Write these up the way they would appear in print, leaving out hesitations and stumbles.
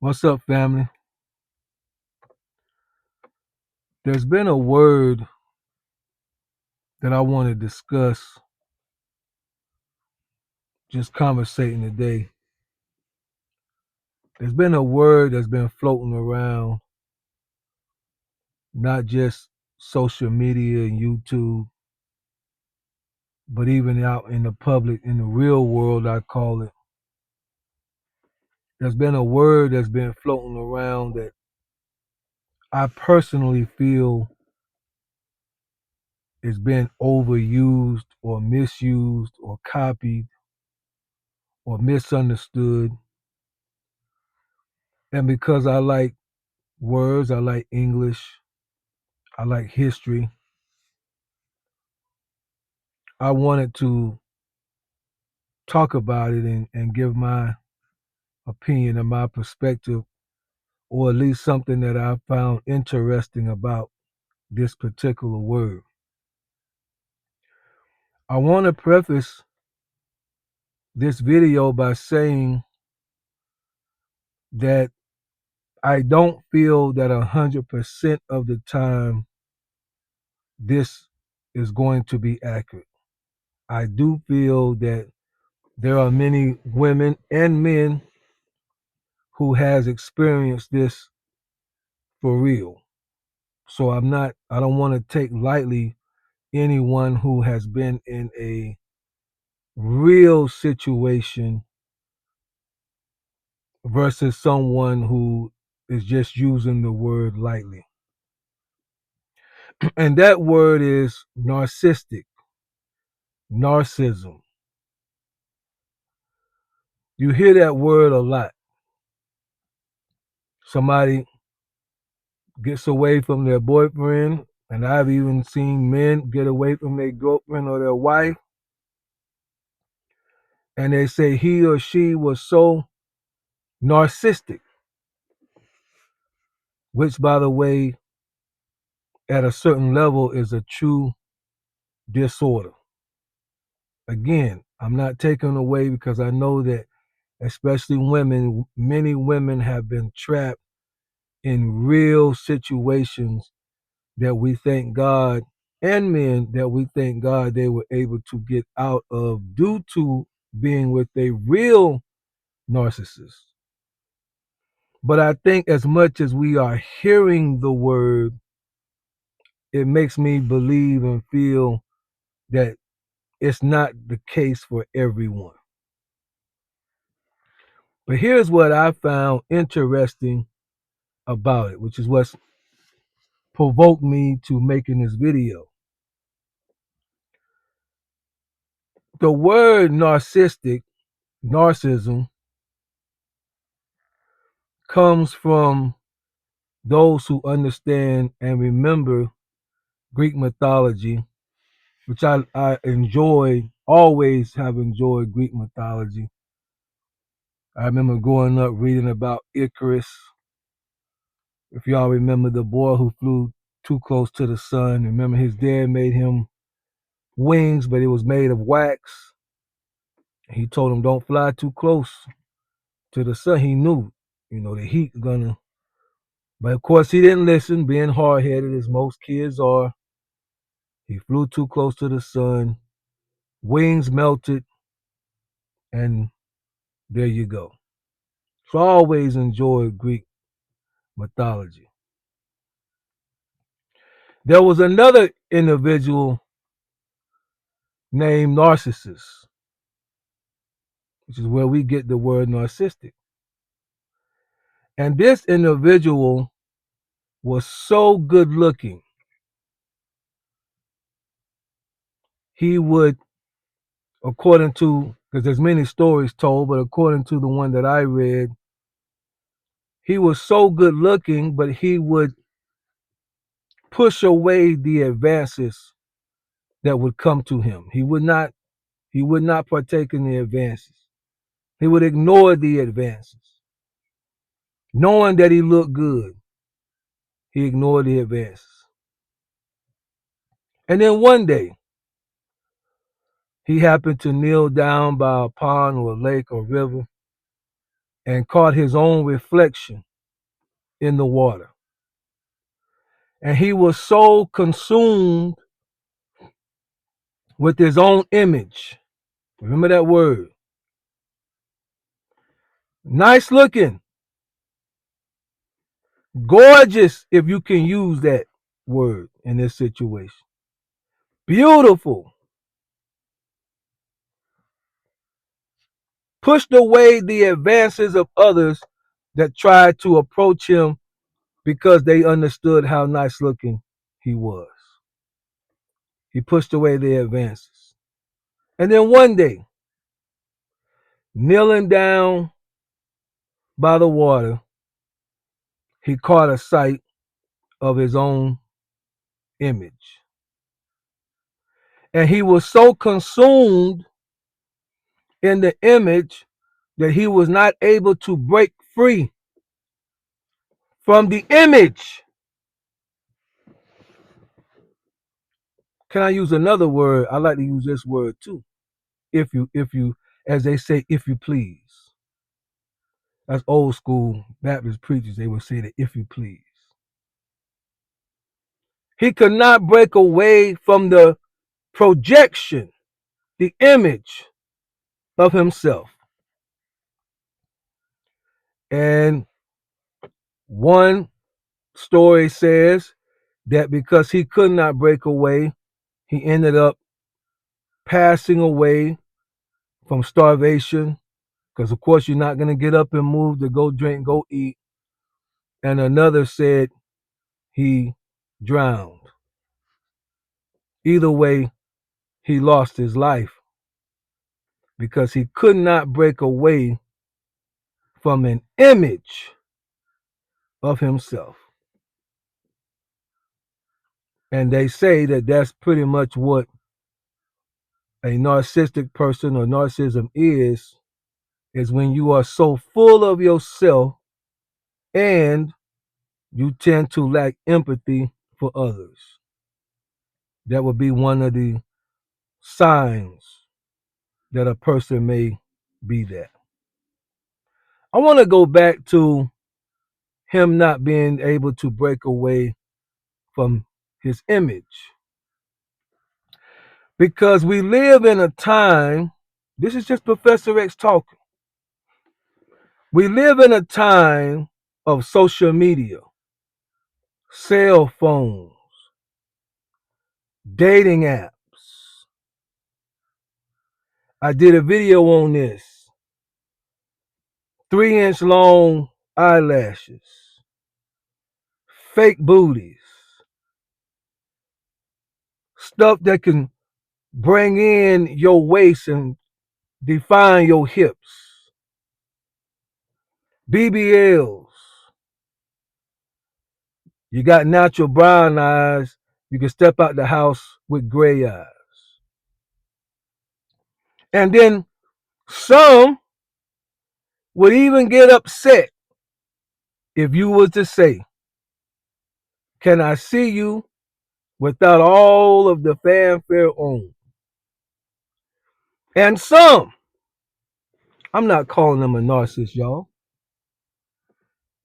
What's up, family? There's been a word that I want to discuss, just conversating today. There's been a word that's been floating around, not just social media and YouTube, but even out in the public, in the real world, I call it. There's been a word that's been floating around that I personally feel is been overused or misused or copied or misunderstood. And because I like words, I like English, I like history. I wanted to talk about it and give my opinion and my perspective, or at least something that I found interesting about this particular word. I want to preface this video by saying that I don't feel that 100% of the time this is going to be accurate. I do feel that there are many women and men who has experienced this for real. So I don't want to take lightly anyone who has been in a real situation versus someone who is just using the word lightly. And that word is narcissistic, narcissism. You hear that word a lot. Somebody gets away from their boyfriend, and I've even seen men get away from their girlfriend or their wife, and they say he or she was so narcissistic, which, by the way, at a certain level is a true disorder. Again, I'm not taking away because I know that especially women, many women have been trapped in real situations that we thank God, and men that we thank God they were able to get out of due to being with a real narcissist. But I think as much as we are hearing the word, it makes me believe and feel that it's not the case for everyone. But here's what I found interesting about it, which is what's provoked me to making this video. The word narcissistic, narcissism, comes from those who understand and remember Greek mythology, which I enjoy, always have enjoyed Greek mythology. I remember growing up reading about Icarus. If y'all remember the boy who flew too close to the sun, remember his dad made him wings, but it was made of wax. He told him don't fly too close to the sun. He knew, the heat gonna. But of course, he didn't listen, being hard headed as most kids are. He flew too close to the sun, wings melted, and there you go. So I always enjoyed Greek mythology. There was another individual named Narcissus, which is where we get the word narcissistic. And this individual was so good looking, he would, according to, because there's many stories told, but according to the one that I read, he was so good looking, but he would push away the advances that would come to him. He would not partake in the advances. He would ignore the advances. Knowing that he looked good, he ignored the advances. And then one day, he happened to kneel down by a pond or a lake or river, and caught his own reflection in the water. And he was so consumed with his own image. Remember that word. Nice looking, gorgeous, if you can use that word in this situation. Beautiful. Pushed away the advances of others that tried to approach him because they understood how nice looking he was. He pushed away their advances. And then one day, kneeling down by the water, he caught a sight of his own image. And he was so consumed in the image that he was not able to break free from the image. Can I use another word? I like to use this word too. If you, as they say, if you please. That's old school Baptist preachers. They would say that if you please. He could not break away from the projection, the image of himself. And one story says that because he could not break away, he ended up passing away from starvation. Because, of course, you're not going to get up and move to go drink, go eat. And another said he drowned. Either way, he lost his life because he could not break away from an image of himself. And they say that that's pretty much what a narcissistic person or narcissism is when you are so full of yourself and you tend to lack empathy for others. That would be one of the signs that a person may be that. I want to go back to him not being able to break away from his image. Because we live in a time, this is just Professor X talking. We live in a time of social media, cell phones, dating apps. I did a video on this. 3-inch long eyelashes, fake booties, stuff that can bring in your waist and define your hips, BBLs. You got natural brown eyes, you can step out the house with gray eyes. And then some would even get upset if you was to say, can I see you without all of the fanfare on? And some, I'm not calling them a narcissist, y'all.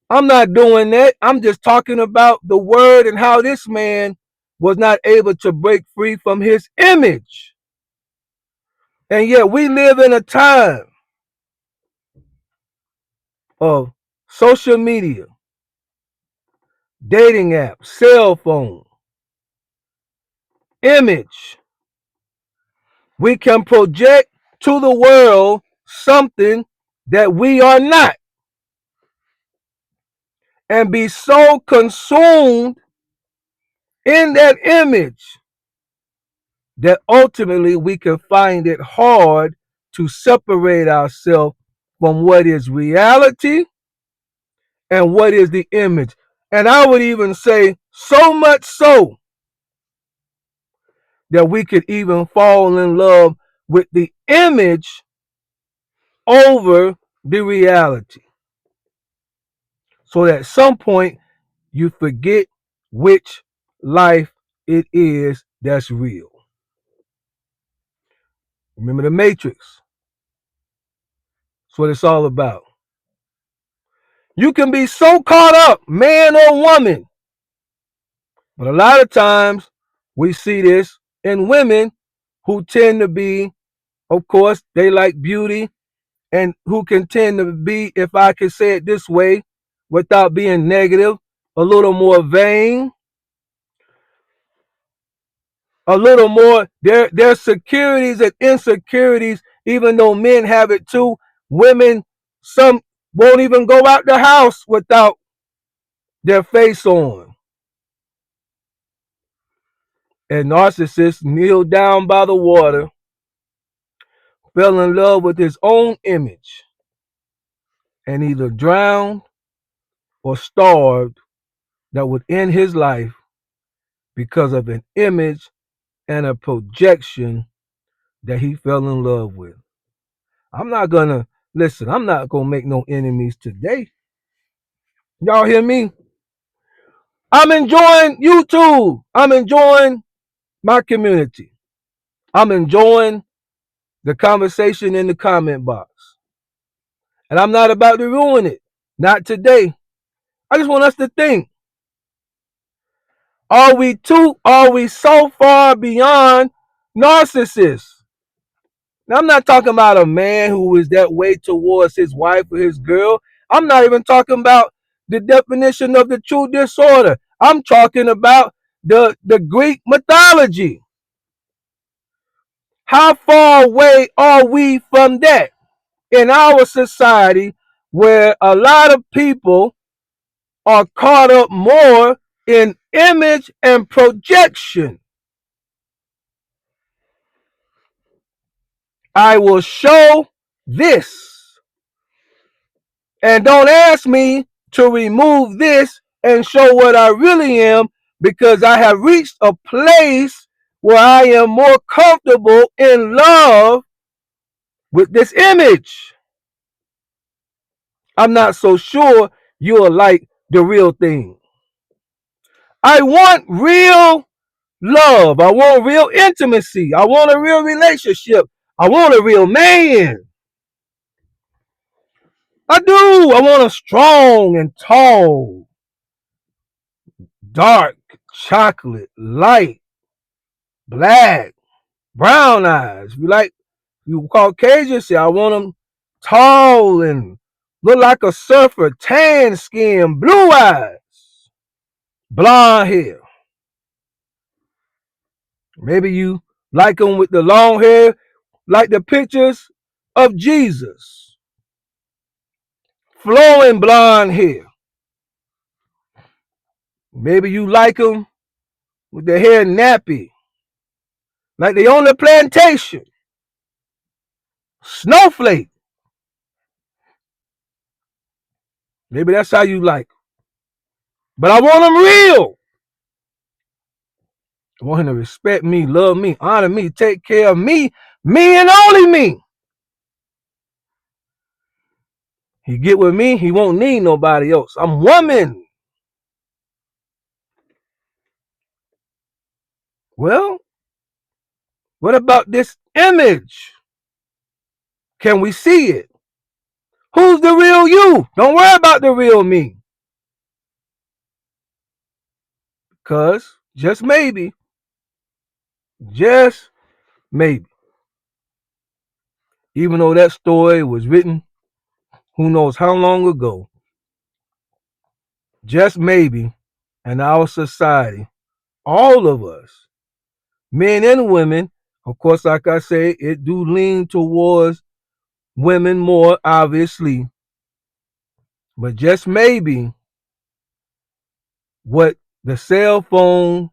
I'm not doing that. I'm just talking about the word and how this man was not able to break free from his image. And yet we live in a time of social media, dating apps, cell phone, image. We can project to the world something that we are not and be so consumed in that image that ultimately we can find it hard to separate ourselves from what is reality and what is the image. And I would even say so much so that we could even fall in love with the image over the reality. So that at some point you forget which life it is that's real. Remember the Matrix. That's what it's all about. You can be so caught up, man or woman. But a lot of times we see this in women who tend to be, of course, they like beauty, and who can tend to be, if I could say it this way, without being negative, a little more vain, a little more, there's securities and insecurities, even though men have it too. Women, some won't even go out the house without their face on. And narcissist kneeled down by the water, fell in love with his own image, and either drowned or starved, that would end his life because of an image and a projection that he fell in love with. I'm not gonna listen, I'm not gonna make no enemies today. Y'all hear me? I'm enjoying YouTube. I'm enjoying my community. I'm enjoying the conversation in the comment box. And I'm not about to ruin it. Not today. I just want us to think. Are we so far beyond narcissists? Now, I'm not talking about a man who is that way towards his wife or his girl. I'm not even talking about the definition of the true disorder. I'm talking about the Greek mythology. How far away are we from that in our society, where a lot of people are caught up more in image and projection? I will show this. And don't ask me to remove this and show what I really am, because I have reached a place where I am more comfortable in love with this image. I'm not so sure you'll like the real thing. I want real love. I want real intimacy. I want a real relationship. I want a real man. I do. I want a strong and tall, dark, chocolate, light, black, brown eyes. You like, you Caucasian, say I want them tall and look like a surfer, tan skin, blue eyes, blonde hair. Maybe you like them with the long hair, like the pictures of Jesus, flowing blonde hair. Maybe you like them with their hair nappy, like they on the plantation, snowflake. Maybe that's how you like. But I want them real. I want him to respect me, love me, honor me, take care of me, me and only me. He get with me, he won't need nobody else. I'm woman. Well, what about this image? Can we see it? Who's the real you? Don't worry about the real me. Because just maybe, even though that story was written who knows how long ago, just maybe in our society, all of us, men and women, of course, like I say, it do lean towards women more, obviously, but just maybe what the cell phone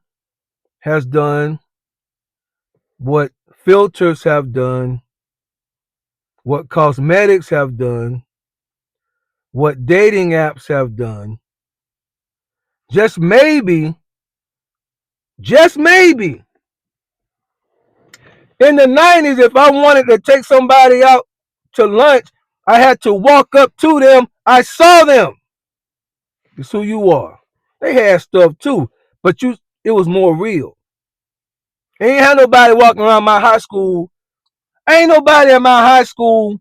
has done, what filters have done, what cosmetics have done, what dating apps have done, just maybe, in the 90s, if I wanted to take somebody out to lunch, I had to walk up to them. I saw them. It's who you are. They had stuff too, but it was more real. Ain't had nobody walking around my high school. Ain't nobody in my high school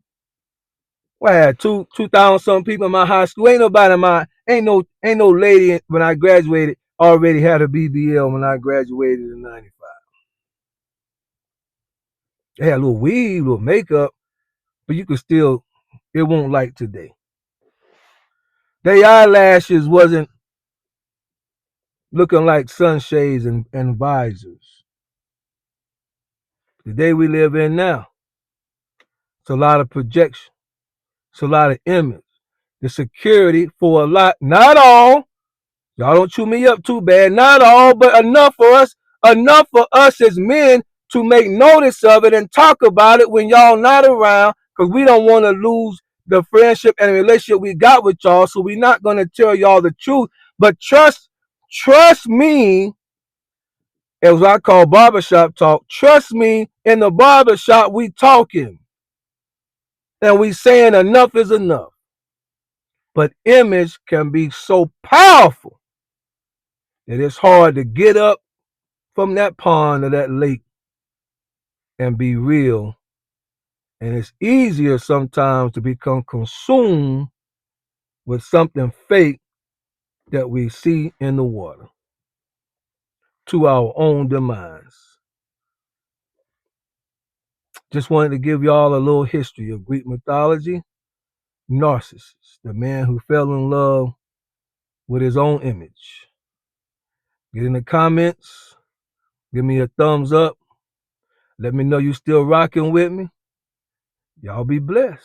Well, I had 2,000 some people in my high school. Ain't nobody in my ain't no lady when I graduated already had a BBL when I graduated in '95. They had a little weave, little makeup, but you could still it won't like today. Their eyelashes wasn't looking like sunshades and visors. The day we live in now, it's a lot of projection. It's a lot of image. The security for a lot, not all. Y'all don't chew me up too bad. Not all, but enough for us as men to make notice of it and talk about it when y'all not around, because we don't want to lose the friendship and relationship we got with y'all. So we're not gonna tell y'all the truth. But trust me, as I call barbershop talk, trust me, in the barbershop we talking. And we saying enough is enough. But image can be so powerful that it's hard to get up from that pond or that lake and be real. And it's easier sometimes to become consumed with something fake that we see in the water to our own demise. Just wanted to give y'all a little history of Greek mythology. Narcissus, the man who fell in love with his own image. Get in the comments, give me a thumbs up. Let me know you still rocking with me. Y'all be blessed.